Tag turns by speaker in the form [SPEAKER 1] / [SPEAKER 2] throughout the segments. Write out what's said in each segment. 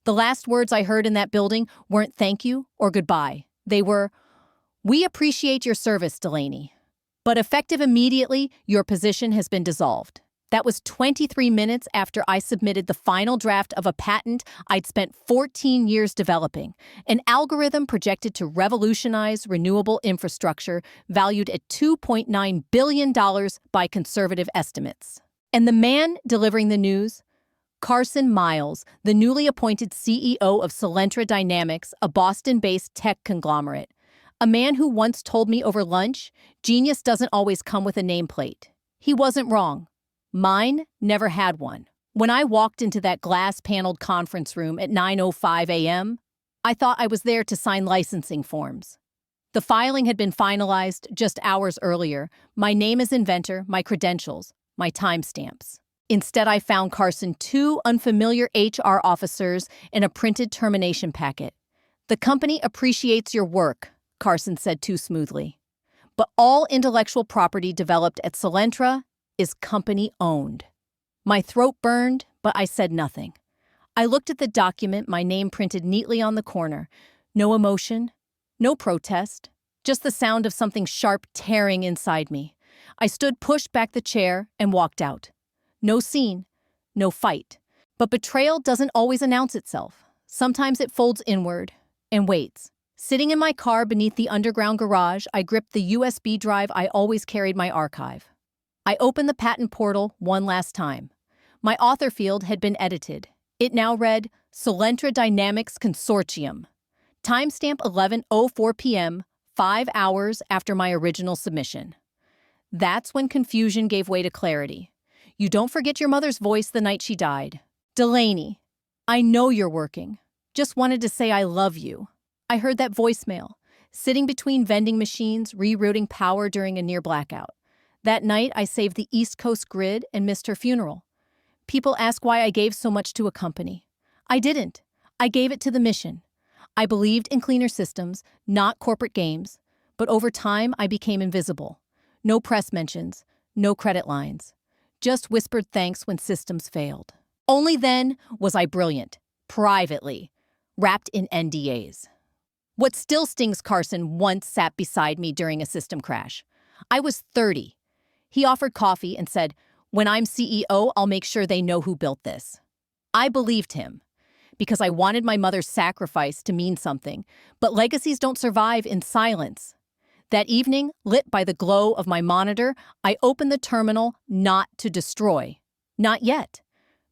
[SPEAKER 1] The last words I heard in that building weren't thank you or goodbye. They were, "We appreciate your service, Delaney. But effective immediately, your position has been dissolved." That was 23 minutes after I submitted the final draft of a patent I'd spent 14 years developing, an algorithm projected to revolutionize renewable infrastructure valued at $2.9 billion by conservative estimates. And the man delivering the news? Carson Miles, the newly appointed CEO of Solentra Dynamics, a Boston-based tech conglomerate. A man who once told me over lunch, genius doesn't always come with a nameplate. He wasn't wrong. Mine never had one. When I walked into that glass-paneled conference room at 9:05 a.m., I thought I was there to sign licensing forms. The filing had been finalized just hours earlier, my name as inventor, my credentials, my timestamps. Instead, I found Carson two unfamiliar HR officers in a printed termination packet. "The company appreciates your work," Carson said too smoothly. "But all intellectual property developed at Solentra is company-owned." My throat burned, but I said nothing. I looked at the document, my name printed neatly on the corner. No emotion, no protest, just the sound of something sharp tearing inside me. I stood, pushed back the chair, and walked out. No scene, no fight. But betrayal doesn't always announce itself. Sometimes it folds inward and waits. Sitting in my car beneath the underground garage, I gripped the USB drive I always carried my archive. I opened the patent portal one last time. My author field had been edited. It now read, Solentra Dynamics Consortium. Timestamp 11:04 p.m., 5 hours after my original submission. That's when confusion gave way to clarity. You don't forget your mother's voice the night she died. "Delaney, I know you're working. Just wanted to say I love you." I heard that voicemail, sitting between vending machines, rerouting power during a near blackout. That night, I saved the East Coast grid and missed her funeral. People ask why I gave so much to a company. I didn't. I gave it to the mission. I believed in cleaner systems, not corporate games. But over time, I became invisible. No press mentions, no credit lines. Just whispered thanks when systems failed. Only then was I brilliant, privately, wrapped in NDAs. What still stings, Carson once sat beside me during a system crash. I was 30. He offered coffee and said, "When I'm CEO, I'll make sure they know who built this." I believed him, because I wanted my mother's sacrifice to mean something, but legacies don't survive in silence. That evening, lit by the glow of my monitor, I opened the terminal not to destroy. Not yet,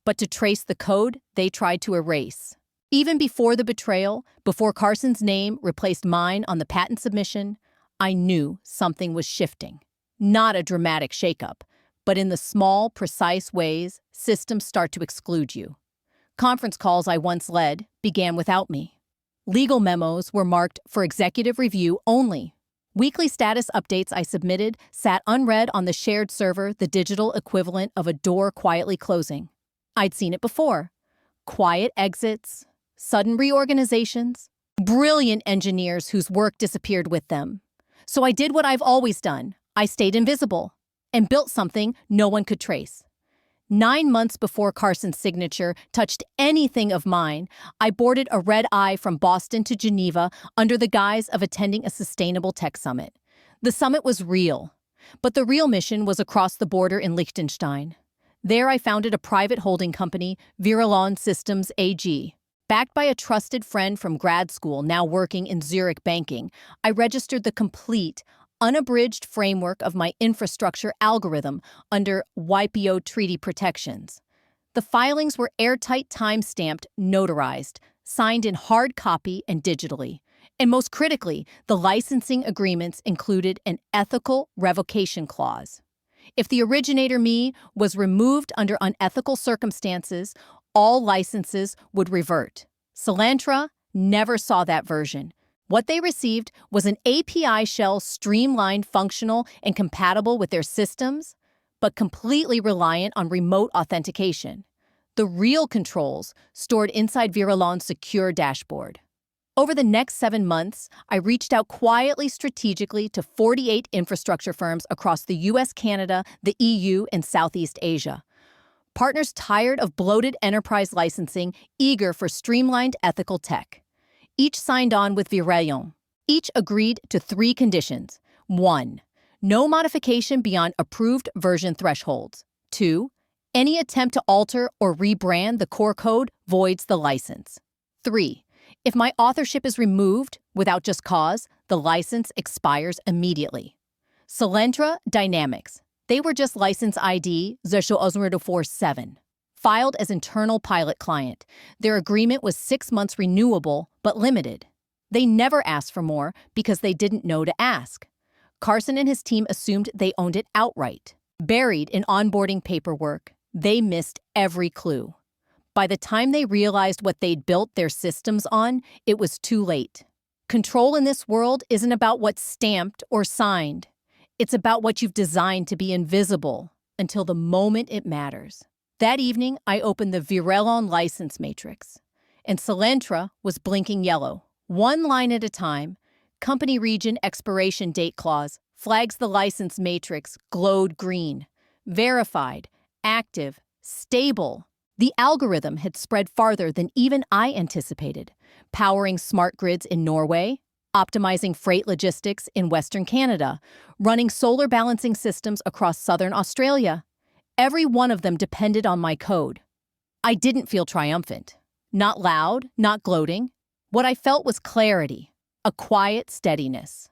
[SPEAKER 1] but to trace the code they tried to erase. Even before the betrayal, before Carson's name replaced mine on the patent submission, I knew something was shifting. Not a dramatic shakeup, but in the small, precise ways systems start to exclude you. Conference calls I once led began without me. Legal memos were marked for executive review only. Weekly status updates I submitted sat unread on the shared server, the digital equivalent of a door quietly closing. I'd seen it before. Quiet exits, sudden reorganizations, brilliant engineers whose work disappeared with them. So I did what I've always done. I stayed invisible and built something no one could trace. 9 months before Carson's signature touched anything of mine, I boarded a red-eye from Boston to Geneva under the guise of attending a sustainable tech summit. The summit was real, but the real mission was across the border in Liechtenstein. There I founded a private holding company, Reliant Systems AG. Backed by a trusted friend from grad school now working in Zurich banking, I registered the complete, unabridged framework of my infrastructure algorithm under WIPO treaty protections. The filings were airtight, time-stamped, notarized, signed in hard copy and digitally. And most critically, the licensing agreements included an ethical revocation clause. If the originator me was removed under unethical circumstances, all licenses would revert. Solentra never saw that version. What they received was an API shell streamlined, functional, and compatible with their systems, but completely reliant on remote authentication. The real controls stored inside Reliant's secure dashboard. Over the next 7 months, I reached out quietly, strategically to 48 infrastructure firms across the US, Canada, the EU, and Southeast Asia. Partners tired of bloated enterprise licensing, eager for streamlined ethical tech. Each signed on with reliant. Each agreed to 3 conditions. 1. No modification beyond approved version thresholds. 2. Any attempt to alter or rebrand the core code voids the license. 3. If my authorship is removed without just cause, the license expires immediately. Solentra Dynamics. They were just license ID 047, filed as internal pilot client. Their agreement was 6 months renewable, but limited. They never asked for more because they didn't know to ask. Carson and his team assumed they owned it outright. Buried in onboarding paperwork, they missed every clue. By the time they realized what they'd built their systems on, it was too late. Control in this world isn't about what's stamped or signed. It's about what you've designed to be invisible until the moment it matters. That evening, I opened the reliant license matrix, and Solentra was blinking yellow. 1 line at a time, company region expiration date clause flags the license matrix glowed green. Verified, active, stable. The algorithm had spread farther than even I anticipated, powering smart grids in Norway, optimizing freight logistics in Western Canada, running solar balancing systems across Southern Australia. Every one of them depended on my code. I didn't feel triumphant. Not loud, not gloating. What I felt was clarity, a quiet steadiness.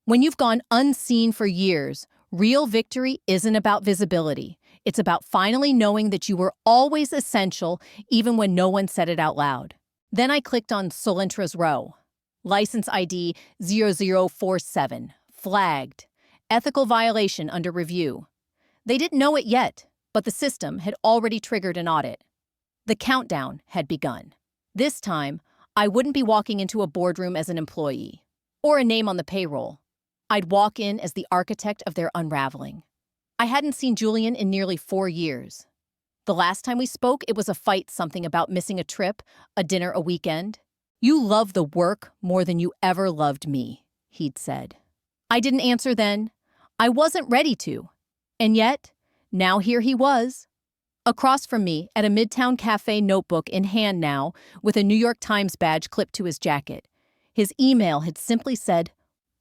[SPEAKER 1] When you've gone unseen for years, real victory isn't about visibility. It's about finally knowing that you were always essential, even when no one said it out loud. Then I clicked on Solentra's row. License ID 0047, flagged. Ethical violation under review. They didn't know it yet, but the system had already triggered an audit. The countdown had begun. This time, I wouldn't be walking into a boardroom as an employee, or a name on the payroll. I'd walk in as the architect of their unraveling. I hadn't seen Julian in nearly 4 years. The last time we spoke, it was a fight, something about missing a trip, a dinner, a weekend. "You love the work more than you ever loved me," he'd said. I didn't answer then. I wasn't ready to. And yet, now here he was. Across from me, at a Midtown cafe, notebook in hand now, with a New York Times badge clipped to his jacket. His email had simply said,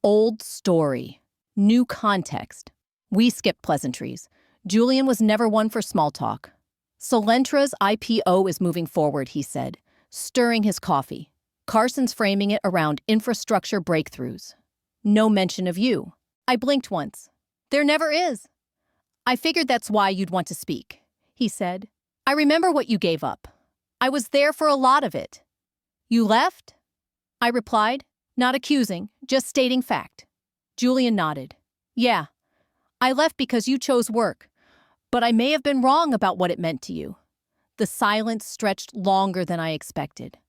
[SPEAKER 1] "Old story. New context." We skipped pleasantries. Julian was never one for small talk. "Solentra's IPO is moving forward," he said, stirring his coffee. "Carson's framing it around infrastructure breakthroughs. No mention of you." I blinked once. "There never is." "I figured that's why you'd want to speak," he said. "I remember what you gave up. I was there for a lot of it." "You left?" I replied, not accusing, just stating fact. Julian nodded. "Yeah, I left because you chose work, but I may have been wrong about what it meant to you." The silence stretched longer than I expected.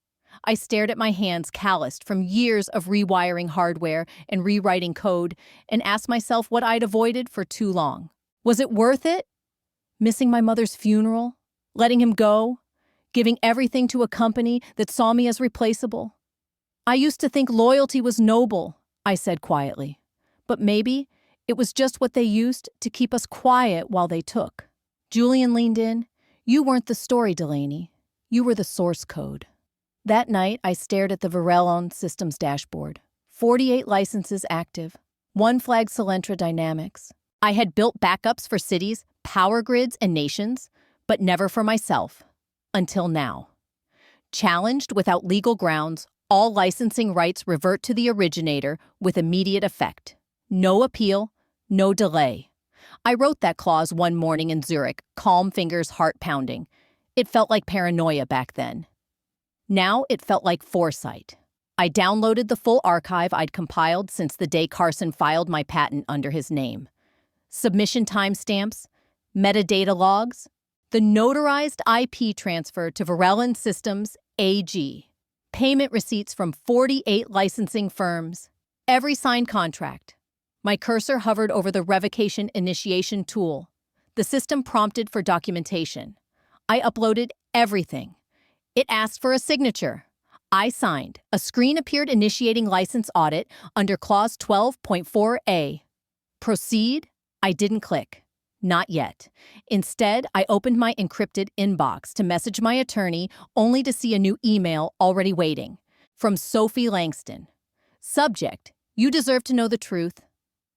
[SPEAKER 1] I stared at my hands, calloused from years of rewiring hardware and rewriting code, and asked myself what I'd avoided for too long. Was it worth it? Missing my mother's funeral? Letting him go? Giving everything to a company that saw me as replaceable? "I used to think loyalty was noble," I said quietly. "But maybe it was just what they used to keep us quiet while they took." Julian leaned in. "You weren't the story, Delaney. You were the source code." That night, I stared at the reliant systems dashboard. 48 licenses active. 1 flagged Solentra Dynamics. I had built backups for cities, power grids, and nations, but never for myself. Until now. Challenged without legal grounds, all licensing rights revert to the originator with immediate effect. No appeal, no delay. I wrote that clause one morning in Zurich, calm fingers, heart pounding. It felt like paranoia back then. Now it felt like foresight. I downloaded the full archive I'd compiled since the day Carson filed my patent under his name. Submission timestamps, metadata logs, the notarized IP transfer to Reliant Systems AG, payment receipts from 48 licensing firms, every signed contract. My cursor hovered over the revocation initiation tool. The system prompted for documentation. I uploaded everything. It asked for a signature. I signed. A screen appeared initiating license audit under clause 12.4a. Proceed? I didn't click. Not yet. Instead, I opened my encrypted inbox to message my attorney only to see a new email already waiting. From Sophie Langston. Subject: You deserve to know the truth.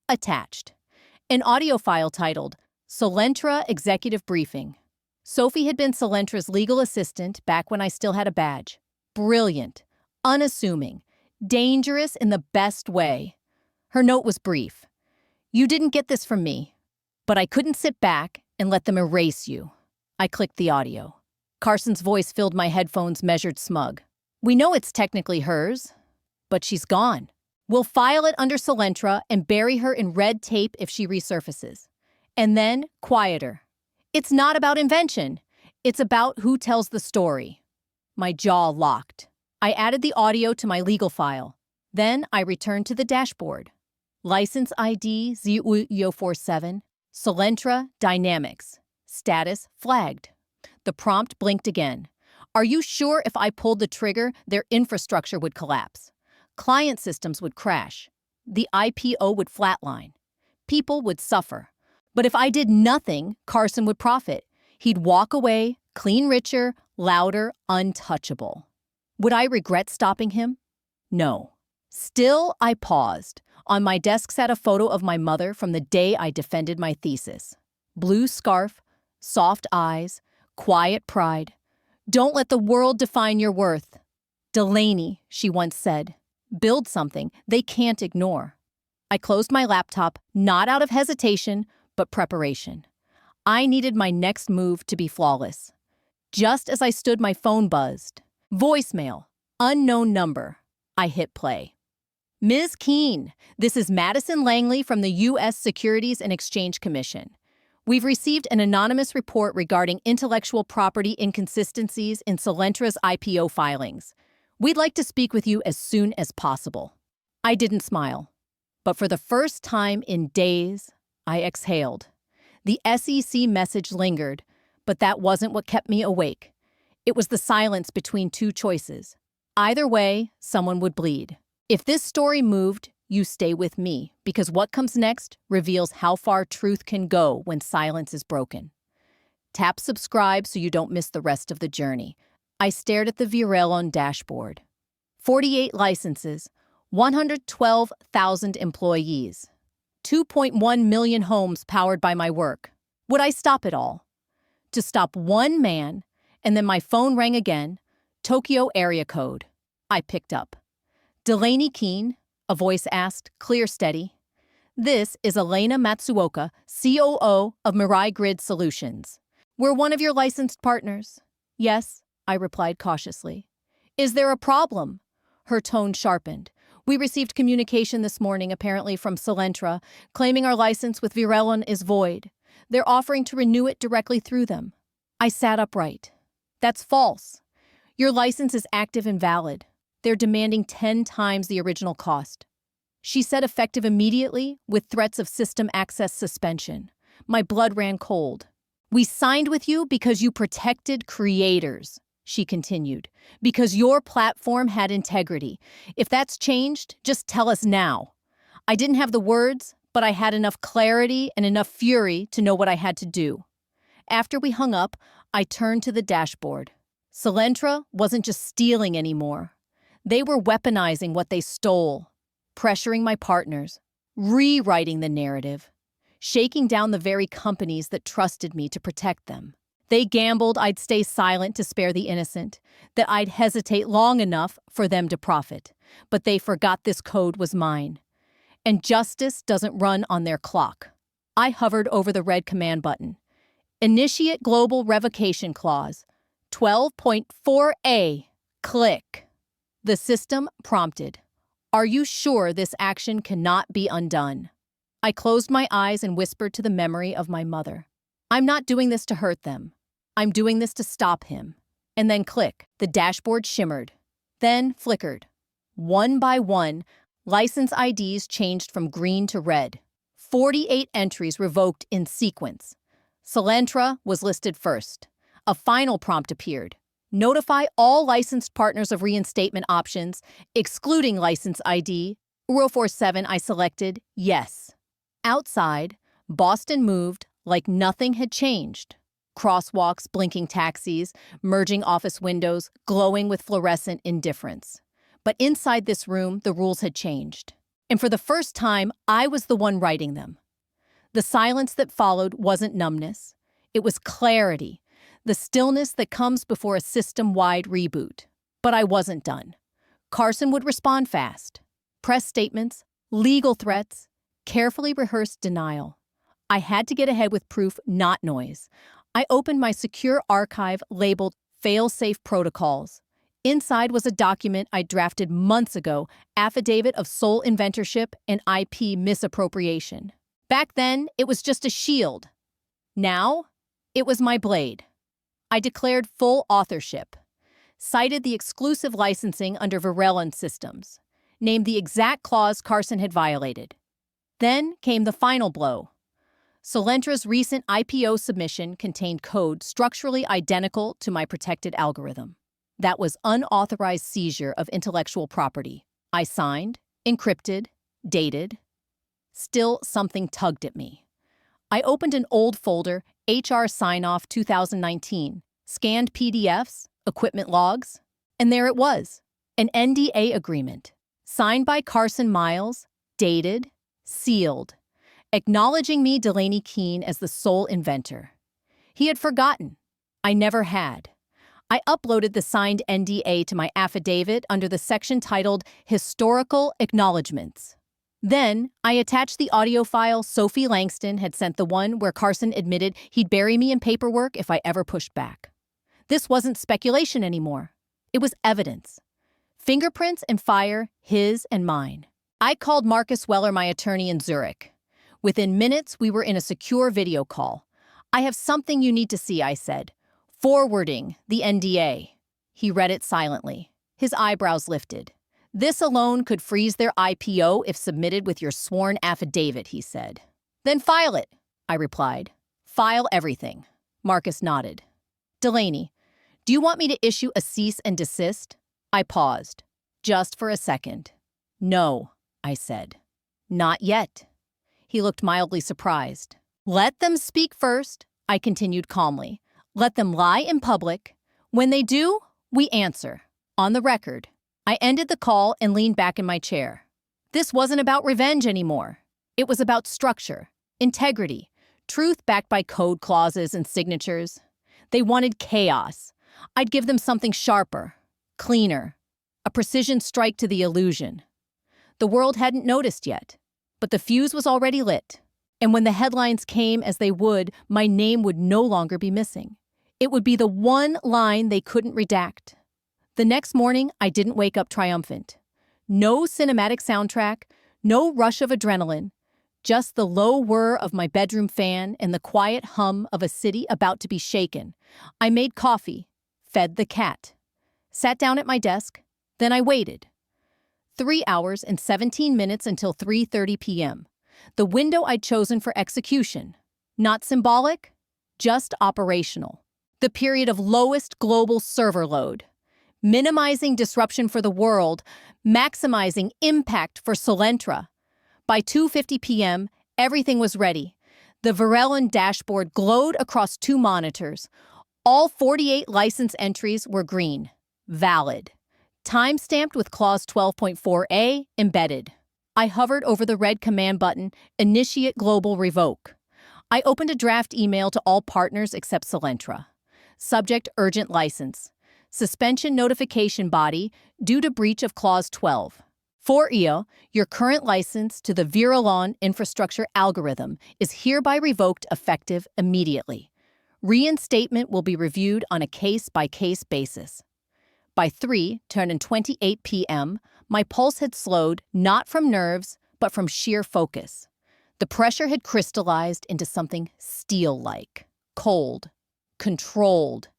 [SPEAKER 1] Attached: an audio file titled Solentra Executive Briefing. Sophie had been Solentra's legal assistant back when I still had a badge. Brilliant, unassuming, dangerous in the best way. Her note was brief. You didn't get this from me, but I couldn't sit back and let them erase you. I clicked the audio. Carson's voice filled my headphones, measured smug. We know it's technically hers, but she's gone. We'll file it under Solentra and bury her in red tape if she resurfaces. And then, quieter. It's not about invention. It's about who tells the story. My jaw locked. I added the audio to my legal file. Then I returned to the dashboard. License ID ZU047, Solentra Dynamics. Status flagged. The prompt blinked again. Are you sure if I pulled the trigger, their infrastructure would collapse? Client systems would crash. The IPO would flatline. People would suffer. But if I did nothing, Carson would profit. He'd walk away, clean richer, louder, untouchable. Would I regret stopping him? No. Still, I paused. On my desk sat a photo of my mother from the day I defended my thesis. Blue scarf, soft eyes, quiet pride. Don't let the world define your worth. Delaney, she once said, build something they can't ignore. I closed my laptop, not out of hesitation, but preparation. I needed my next move to be flawless. Just as I stood, my phone buzzed. Voicemail, unknown number. I hit play. Ms. Keene, this is Madison Langley from the U.S. Securities and Exchange Commission. We've received an anonymous report regarding intellectual property inconsistencies in Solentra's IPO filings. We'd like to speak with you as soon as possible. I didn't smile, but for the first time in days, I exhaled. The SEC message lingered, but that wasn't what kept me awake. It was the silence between two choices. Either way, someone would bleed. If this story moved, you stay with me, because what comes next reveals how far truth can go when silence is broken. Tap subscribe so you don't miss the rest of the journey. I stared at the Virelon dashboard. 48 licenses, 112,000 employees, 2.1 million homes powered by my work. Would I stop it all? To stop one man, and then my phone rang again. Tokyo area code. I picked up. Delaney Keene, a voice asked, clear, steady. This is Elena Matsuoka, COO of Mirai Grid Solutions. We're one of your licensed partners. Yes, I replied cautiously. Is there a problem? Her tone sharpened. We received communication this morning, apparently from Solentra, claiming our license with Virelon is void. They're offering to renew it directly through them. I sat upright. That's false. Your license is active and valid. They're demanding 10 times the original cost. She said effective immediately with threats of system access suspension. My blood ran cold. We signed with you because you protected creators, she continued, because your platform had integrity. If that's changed, just tell us now. I didn't have the words, but I had enough clarity and enough fury to know what I had to do. After we hung up, I turned to the dashboard. Solentra wasn't just stealing anymore. They were weaponizing what they stole, pressuring my partners, rewriting the narrative, shaking down the very companies that trusted me to protect them. They gambled I'd stay silent to spare the innocent, that I'd hesitate long enough for them to profit. But they forgot this code was mine. And justice doesn't run on their clock. I hovered over the red command button. Initiate Global Revocation Clause, 12.4a. Click. The system prompted. Are you sure this action cannot be undone? I closed my eyes and whispered to the memory of my mother. I'm not doing this to hurt them. I'm doing this to stop him. And then click. The dashboard shimmered, then flickered. One by one, license IDs changed from green to red. 48 entries revoked in sequence. Solentra was listed first. A final prompt appeared. Notify all licensed partners of reinstatement options, excluding license ID 047. I selected yes. Outside, Boston moved, like nothing had changed. Crosswalks, blinking taxis, merging office windows, glowing with fluorescent indifference. But inside this room, the rules had changed. And for the first time, I was the one writing them. The silence that followed wasn't numbness. It was clarity, the stillness that comes before a system-wide reboot. But I wasn't done. Carson would respond fast. Press statements, legal threats, carefully rehearsed denial. I had to get ahead with proof, not noise. I opened my secure archive labeled failsafe protocols. Inside was a document I drafted months ago, affidavit of sole inventorship and IP misappropriation. Back then, it was just a shield. Now, it was my blade. I declared full authorship, cited the exclusive licensing under reliant systems, named the exact clause Carson had violated. Then came the final blow. Solentra's recent IPO submission contained code structurally identical to my protected algorithm. That was unauthorized seizure of intellectual property. I signed, encrypted, dated. Still, something tugged at me. I opened an old folder, HR Sign-Off 2019, scanned PDFs, equipment logs, and there it was, an NDA agreement, signed by Carson Miles, dated, sealed, acknowledging me, Delaney Keene, as the sole inventor. He had forgotten. I never had. I uploaded the signed NDA to my affidavit under the section titled Historical Acknowledgements. Then, I attached the audio file Sophie Langston had sent, the one where Carson admitted he'd bury me in paperwork if I ever pushed back. This wasn't speculation anymore. It was evidence. Fingerprints and fire, his and mine. I called Marcus Weller, my attorney in Zurich. Within minutes, we were in a secure video call. "I have something you need to see," I said, forwarding the NDA. He read it silently. His eyebrows lifted. "This alone could freeze their IPO if submitted with your sworn affidavit," he said. "Then file it," I replied. "File everything." Marcus nodded. "Delaney, do you want me to issue a cease and desist?" I paused, just for a second. "No," I said. "Not yet." He looked mildly surprised. "Let them speak first," I continued calmly. "Let them lie in public. When they do, we answer. On the record." I ended the call and leaned back in my chair. This wasn't about revenge anymore. It was about structure, integrity, truth backed by code clauses and signatures. They wanted chaos. I'd give them something sharper, cleaner, a precision strike to the illusion. The world hadn't noticed yet, but the fuse was already lit. And when the headlines came as they would, my name would no longer be missing. It would be the one line they couldn't redact. The next morning, I didn't wake up triumphant. No cinematic soundtrack, no rush of adrenaline, just the low whir of my bedroom fan and the quiet hum of a city about to be shaken. I made coffee, fed the cat, sat down at my desk, then I waited. 3 hours and 17 minutes until 3:30 p.m., the window I'd chosen for execution. Not symbolic, just operational. The period of lowest global server load. Minimizing disruption for the world, maximizing impact for Solentra. By 2:50 p.m., everything was ready. The Varellon dashboard glowed across 2 monitors. All 48 license entries were green, valid. Time-stamped with clause 12.4a embedded. I hovered over the red command button, Initiate Global Revoke. I opened a draft email to all partners except Solentra. Subject: Urgent License. Suspension Notification Body, due to breach of Clause 12. For EO, your current license to the Virulon infrastructure algorithm is hereby revoked effective immediately. Reinstatement will be reviewed on a case-by-case basis. By 3:28 p.m., my pulse had slowed not from nerves, but from sheer focus. The pressure had crystallized into something steel-like, cold, controlled.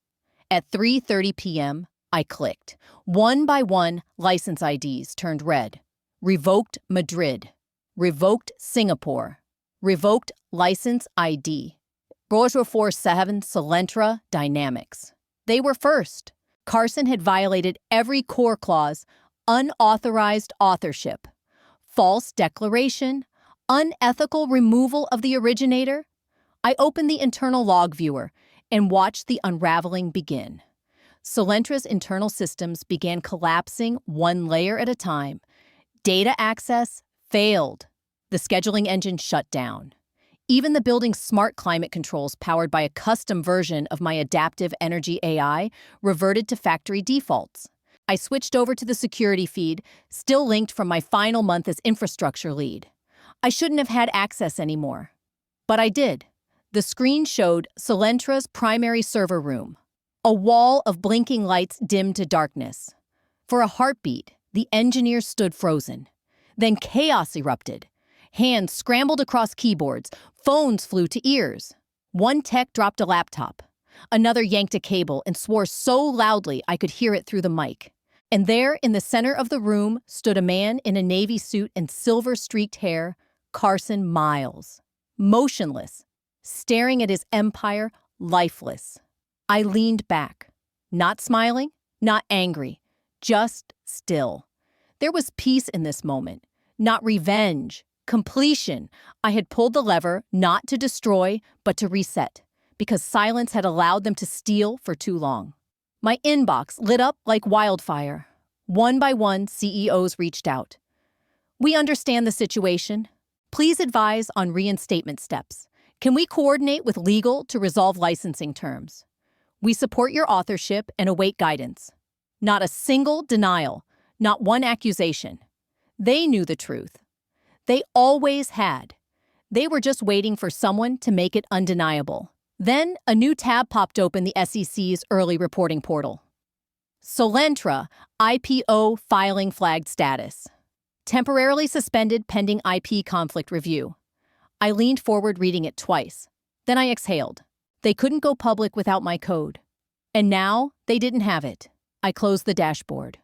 [SPEAKER 1] At 3:30 p.m., I clicked. One by one, license IDs turned red. Revoked Madrid. Revoked Singapore. Revoked License ID. Browser 47 Solentra Dynamics. They were first. Carson had violated every core clause, unauthorized authorship, false declaration, unethical removal of the originator. I opened the internal log viewer and watched the unraveling begin. Solentra's internal systems began collapsing one layer at a time. Data access failed. The scheduling engine shut down. Even the building's smart climate controls, powered by a custom version of my adaptive energy AI, reverted to factory defaults. I switched over to the security feed, still linked from my final month as infrastructure lead. I shouldn't have had access anymore. But I did. The screen showed Solentra's primary server room. A wall of blinking lights dimmed to darkness. For a heartbeat, the engineers stood frozen. Then chaos erupted. Hands scrambled across keyboards. Phones flew to ears. One tech dropped a laptop. Another yanked a cable and swore so loudly I could hear it through the mic. And there, in the center of the room, stood a man in a navy suit and silver-streaked hair, Carson Miles. Motionless, staring at his empire, lifeless. I leaned back. Not smiling, not angry, just still. There was peace in this moment, not revenge, completion. I had pulled the lever not to destroy, but to reset, because silence had allowed them to steal for too long. My inbox lit up like wildfire. One by one, CEOs reached out. We understand the situation. Please advise on reinstatement steps. Can we coordinate with legal to resolve licensing terms? We support your authorship and await guidance. Not a single denial, not one accusation. They knew the truth. They always had. They were just waiting for someone to make it undeniable. Then a new tab popped open the SEC's early reporting portal. Solentra, IPO filing flagged status. Temporarily suspended pending IP conflict review. I leaned forward reading it twice. Then I exhaled. They couldn't go public without my code. And now they didn't have it. I closed the dashboard.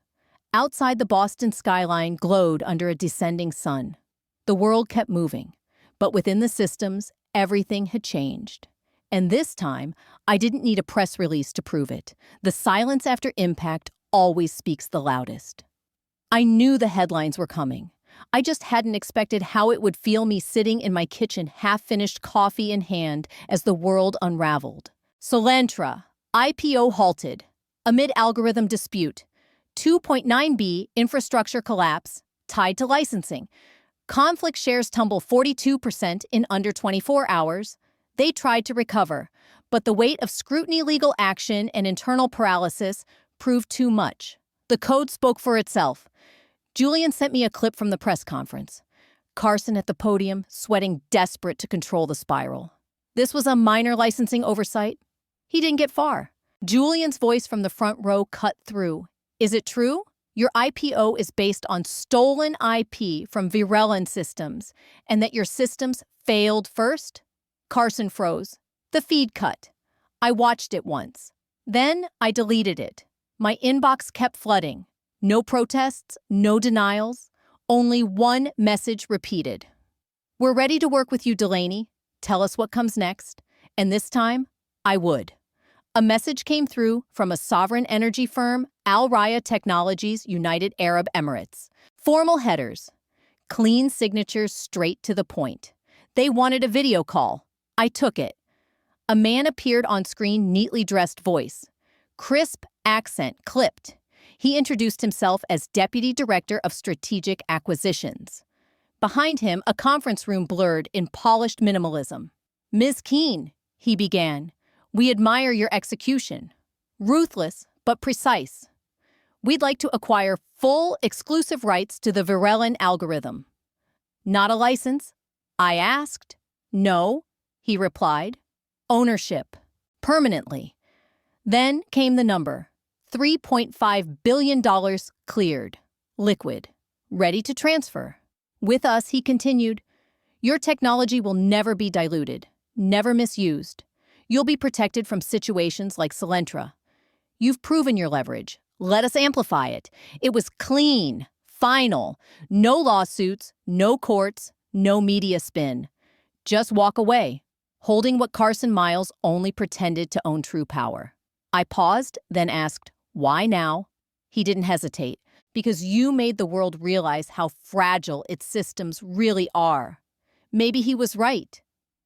[SPEAKER 1] Outside, the Boston skyline glowed under a descending sun. The world kept moving, but within the systems, everything had changed. And this time, I didn't need a press release to prove it. The silence after impact always speaks the loudest. I knew the headlines were coming. I just hadn't expected how it would feel me sitting in my kitchen, half-finished coffee in hand, as the world unraveled. Solentra, IPO halted. Amid algorithm dispute. 2.9B infrastructure collapse, tied to licensing. Conflict shares tumble 42% in under 24 hours. They tried to recover, but the weight of scrutiny, legal action, and internal paralysis proved too much. The code spoke for itself. Julian sent me a clip from the press conference. Carson at the podium, sweating, desperate to control the spiral. This was a minor licensing oversight. He didn't get far. Julian's voice from the front row cut through. Is it true? Your IPO is based on stolen IP from Reliant systems, and that your systems failed first? Carson froze. The feed cut. I watched it once. Then I deleted it. My inbox kept flooding. No protests, no denials, only one message repeated. We're ready to work with you, Delaney. Tell us what comes next. And this time, I would. A message came through from a sovereign energy firm, Al Raya Technologies, United Arab Emirates. Formal headers. Clean signatures straight to the point. They wanted a video call. I took it. A man appeared on screen, neatly dressed voice. Crisp accent, clipped. He introduced himself as Deputy Director of Strategic Acquisitions. Behind him, a conference room blurred in polished minimalism. Ms. Keene, he began, we admire your execution. Ruthless, but precise. We'd like to acquire full exclusive rights to the Reliant algorithm. Not a license? I asked. No, he replied. Ownership. Permanently. Then came the number. $3.5 billion cleared. Liquid. Ready to transfer. With us, he continued, your technology will never be diluted, never misused. You'll be protected from situations like Solentra. You've proven your leverage. Let us amplify it. It was clean, final, no lawsuits, no courts, no media spin. Just walk away, holding what Carson Miles only pretended to own true power. I paused, then asked, why now? He didn't hesitate. Because you made the world realize how fragile its systems really are. Maybe he was right.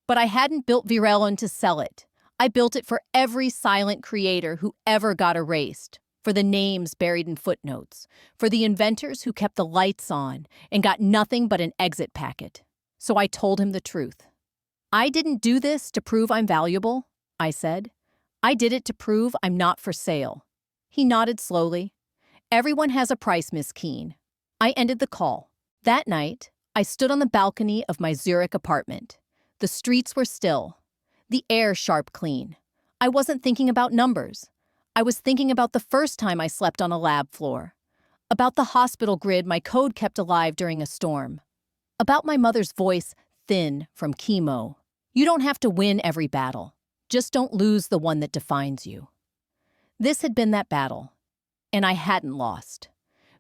[SPEAKER 1] But I hadn't built Virelon to sell it. I built it for every silent creator who ever got erased, for the names buried in footnotes, for the inventors who kept the lights on and got nothing but an exit packet. So I told him the truth. I didn't do this to prove I'm valuable, I said. I did it to prove I'm not for sale. He nodded slowly. Everyone has a price, Miss Keene. I ended the call. That night, I stood on the balcony of my Zurich apartment. The streets were still, the air sharp clean. I wasn't thinking about numbers. I was thinking about the first time I slept on a lab floor, about the hospital grid my code kept alive during a storm, about my mother's voice thin from chemo. You don't have to win every battle. Just don't lose the one that defines you. This had been that battle, and I hadn't lost.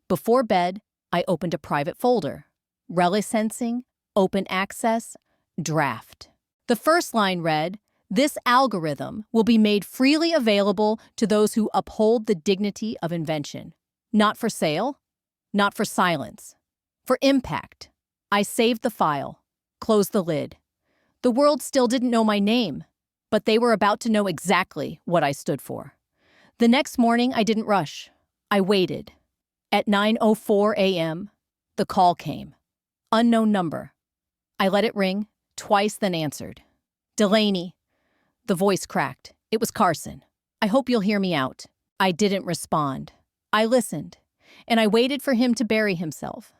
[SPEAKER 1] Before bed, I opened a private folder. Relicensing, open access, draft. The first line read, "This algorithm will be made freely available to those who uphold the dignity of invention. Not for sale, not for silence, for impact." I saved the file, closed the lid. The world still didn't know my name, but they were about to know exactly what I stood for. The next morning, I didn't rush. I waited. At 9:04 a.m., the call came. Unknown number. I let it ring, twice then answered. "Delaney." The voice cracked. It was Carson. "I hope you'll hear me out." I didn't respond. I listened, and I waited for him to bury himself.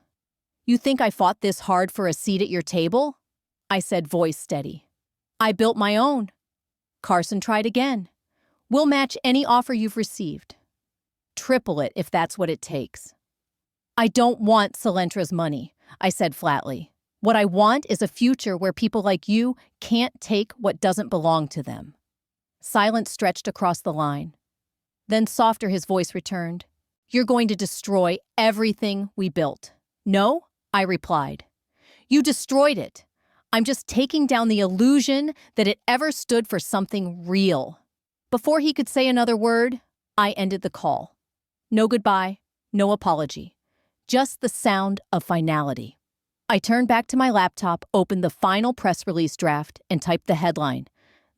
[SPEAKER 1] "You think I fought this hard for a seat at your table?" I said, voice steady. "I built my own." Carson tried again. "We'll match any offer you've received. Triple it if that's what it takes." "I don't want Solentra's money," I said flatly. "What I want is a future where people like you can't take what doesn't belong to them." Silence stretched across the line. Then softer his voice returned. "You're going to destroy everything we built." "No," I replied. "You destroyed it. I'm just taking down the illusion that it ever stood for something real." Before he could say another word, I ended the call. No goodbye, no apology. Just the sound of finality. I turned back to my laptop, opened the final press release draft, and typed the headline,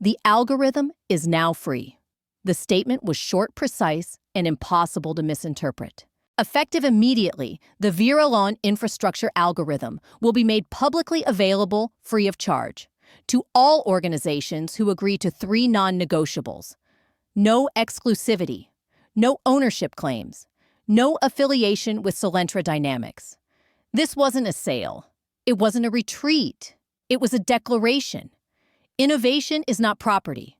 [SPEAKER 1] "The algorithm is now free." The statement was short, precise, and impossible to misinterpret. Effective immediately, the Virelon infrastructure algorithm will be made publicly available free of charge to all organizations who agree to 3 non-negotiables. No exclusivity, no ownership claims, no affiliation with Solentra Dynamics. This wasn't a sale. It wasn't a retreat. It was a declaration. Innovation is not property.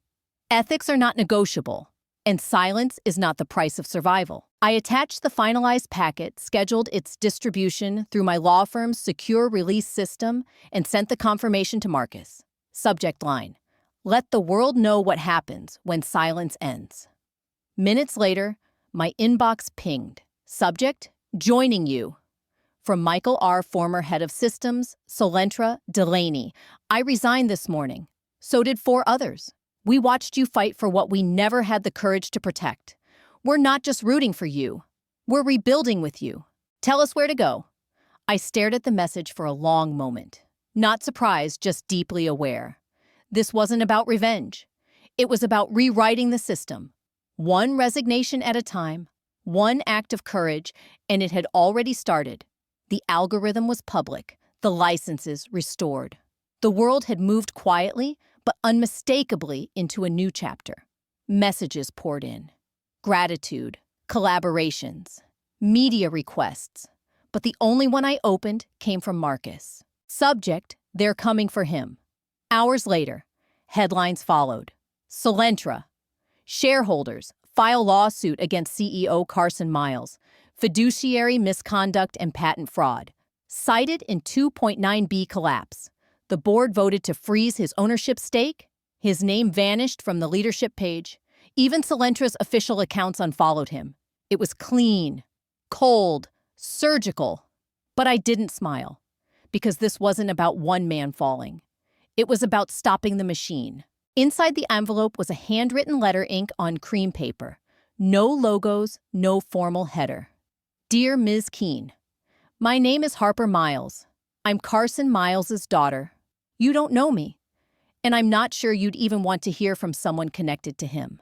[SPEAKER 1] Ethics are not negotiable. And silence is not the price of survival. I attached the finalized packet, scheduled its distribution through my law firm's secure release system, and sent the confirmation to Marcus. Subject line, "Let the world know what happens when silence ends." Minutes later, my inbox pinged. Subject, "Joining you." From Michael R., former head of systems, Solentra, Delaney. "I resigned this morning. So did 4 others. We watched you fight for what we never had the courage to protect. We're not just rooting for you. We're rebuilding with you. Tell us where to go." I stared at the message for a long moment. Not surprised, just deeply aware. This wasn't about revenge. It was about rewriting the system. One resignation at a time, one act of courage, and it had already started. The algorithm was public, the licenses restored. The world had moved quietly, but unmistakably into a new chapter. Messages poured in. Gratitude, collaborations, media requests. But the only one I opened came from Marcus. Subject, "They're coming for him." Hours later, headlines followed. Solentra. Shareholders file lawsuit against CEO Carson Miles. Fiduciary misconduct and patent fraud. Cited in 2.9B collapse. The board voted to freeze his ownership stake. His name vanished from the leadership page. Even Solentra's official accounts unfollowed him. It was clean, cold, surgical. But I didn't smile, because this wasn't about one man falling. It was about stopping the machine. Inside the envelope was a handwritten letter ink on cream paper. No logos, no formal header. "Dear Ms. Keene, my name is Harper Miles. I'm Carson Miles's daughter. You don't know me. And I'm not sure you'd even want to hear from someone connected to him.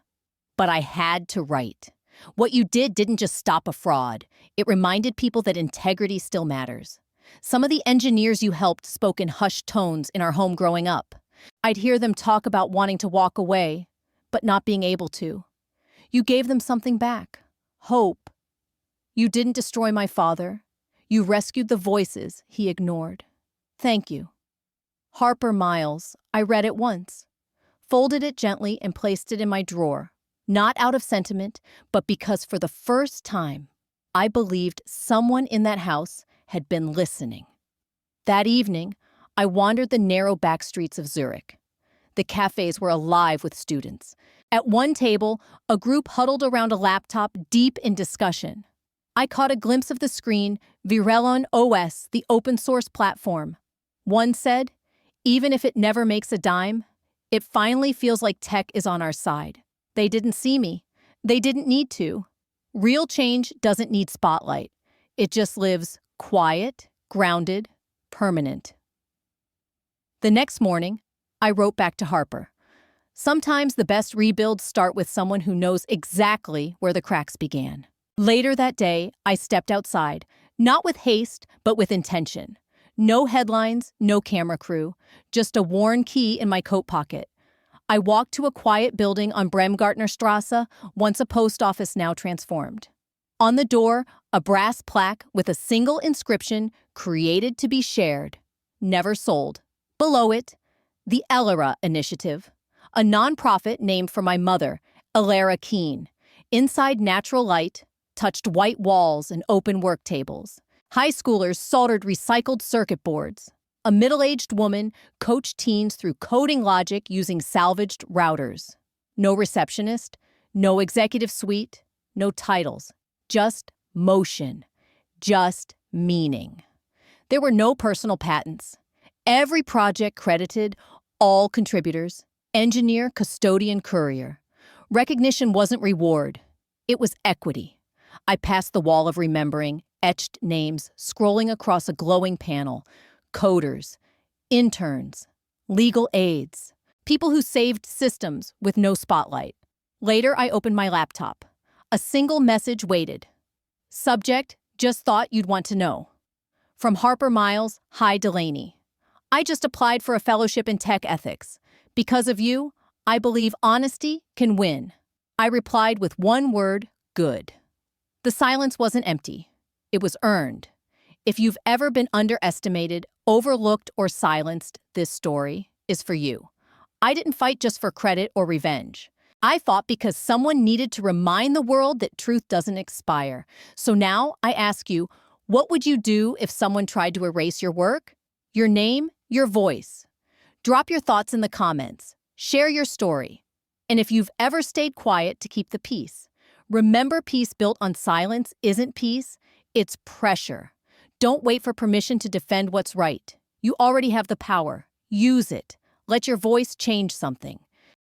[SPEAKER 1] But I had to write. What you didn't just stop a fraud. It reminded people that integrity still matters. Some of the engineers you helped spoke in hushed tones in our home growing up. I'd hear them talk about wanting to walk away, but not being able to. You gave them something back. Hope. You didn't destroy my father. You rescued the voices he ignored. Thank you. Harper Miles. I read it once, folded it gently and placed it in my drawer, not out of sentiment, but because for the first time, I believed someone in that house had been listening. That evening, I wandered the narrow back streets of Zurich. The cafes were alive with students. At one table, a group huddled around a laptop deep in discussion. I caught a glimpse of the screen, Virelon OS, the open-source platform. One said, even if it never makes a dime, it finally feels like tech is on our side. They didn't see me. They didn't need to. Real change doesn't need spotlight. It just lives quiet, grounded, permanent. The next morning, I wrote back to Harper. Sometimes the best rebuilds start with someone who knows exactly where the cracks began. Later that day, I stepped outside, not with haste, but with intention. No headlines, no camera crew, just a worn key in my coat pocket. I walked to a quiet building on Bremgartnerstrasse, once a post office now transformed. On the door, a brass plaque with a single inscription, created to be shared, never sold. Below it, the Elera Initiative, a nonprofit named for my mother, Elera Keene. Inside natural light, touched white walls and open work tables. High schoolers soldered recycled circuit boards. A middle-aged woman coached teens through coding logic using salvaged routers. No receptionist, no executive suite, no titles. Just motion. Just meaning. There were no personal patents. Every project credited, all contributors. Engineer, custodian, courier. Recognition wasn't reward. It was equity. I passed the wall of remembering, etched names, scrolling across a glowing panel. Coders, interns, legal aides, people who saved systems with no spotlight. Later, I opened my laptop. A single message waited. Subject, just thought you'd want to know. From Harper Miles, hi Delaney. I just applied for a fellowship in tech ethics. Because of you, I believe honesty can win. I replied with one word, good. The silence wasn't empty. It was earned. If you've ever been underestimated, overlooked, or silenced, this story is for you. I didn't fight just for credit or revenge. I fought because someone needed to remind the world that truth doesn't expire. So now I ask you, what would you do if someone tried to erase your work? Your name, your voice. Drop your thoughts in the comments. Share your story. And if you've ever stayed quiet to keep the peace, remember peace built on silence isn't peace, it's pressure. Don't wait for permission to defend what's right. You already have the power. Use it. Let your voice change something.